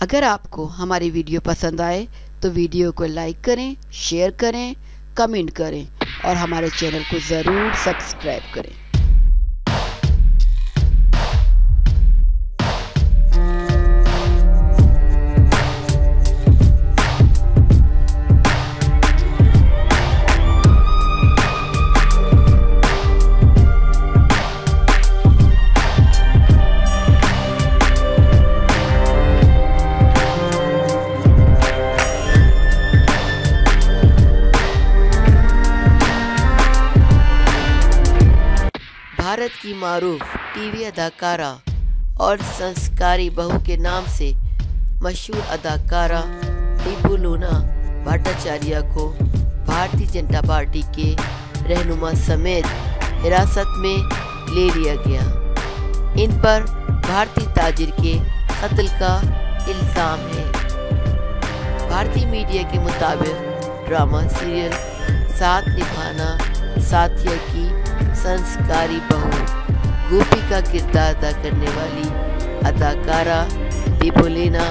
अगर आपको हमारी वीडियो पसंद आए तो वीडियो को लाइक करें, शेयर करें, कमेंट करें और हमारे चैनल को ज़रूर सब्सक्राइब करें। भारत की मारूफ टीवी अदाकारा और संस्कारी बहू के नाम से मशहूर अदाकारा दीपुलुना भट्टाचार्य को भारतीय जनता पार्टी के रहनुमा समेत हिरासत में ले लिया गया। इन पर भारतीय ताजिर के कत्ल का इल्ज़ाम है। भारतीय मीडिया के मुताबिक ड्रामा सीरियल साथ निभाना साथिया की संस्कारी बहू गोपी का किरदार अदा करने वाली अदाकारा दीपुलुना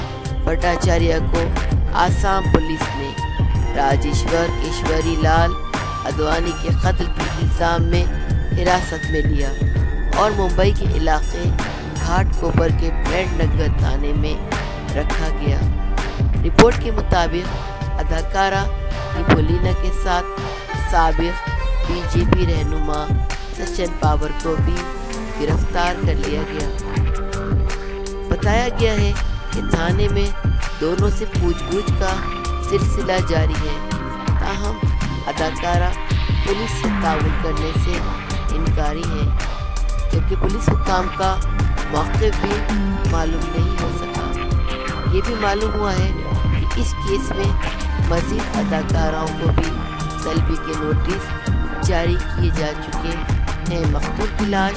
भट्टाचार्य को आसाम पुलिस ने राजेश्वर केशवरी लाल अडवाणी के कत्ल के इल्ज़ाम में हिरासत में लिया और मुंबई के इलाके घाटकोपर के ब्रैंड नगर थाने में रखा गया। रिपोर्ट के मुताबिक अदाकारा दीपुलुना के साथ साबिक बीजेपी रहनुमा सचिन पावर को भी गिरफ्तार कर लिया गया। बताया गया है कि थाने में दोनों से पूछताछ का सिलसिला जारी है। ताहम अदाकारा पुलिस से ताउन करने से इनकारी है, जबकि पुलिस हुकाम का मौक़िफ़ भी मालूम नहीं हो सका। ये भी मालूम हुआ है कि इस केस में मज़ीद अदाकाराओं को भी तलबी के नोटिस जारी किए जा चुके हैं। मकतूल की लाश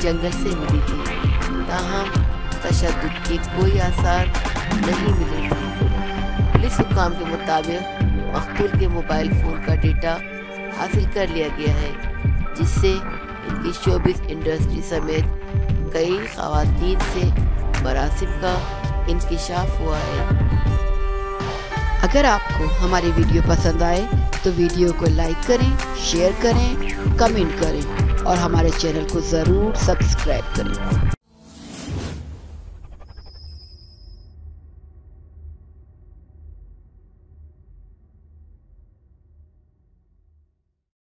जंगल से मिली थी, ताहम तशद्दुद के कोई आसार नहीं मिले थे। पुलिस हुकाम के मुताबिक मकतूल के मोबाइल फ़ोन का डेटा हासिल कर लिया गया है, जिससे इनकी शोबिज़ इंडस्ट्री समेत कई ख़वातीन से मरासिम का इंकिशाफ हुआ है। अगर आपको हमारी वीडियो पसंद आए तो वीडियो को लाइक करें, शेयर करें, कमेंट करें और हमारे चैनल को ज़रूर सब्सक्राइब करें।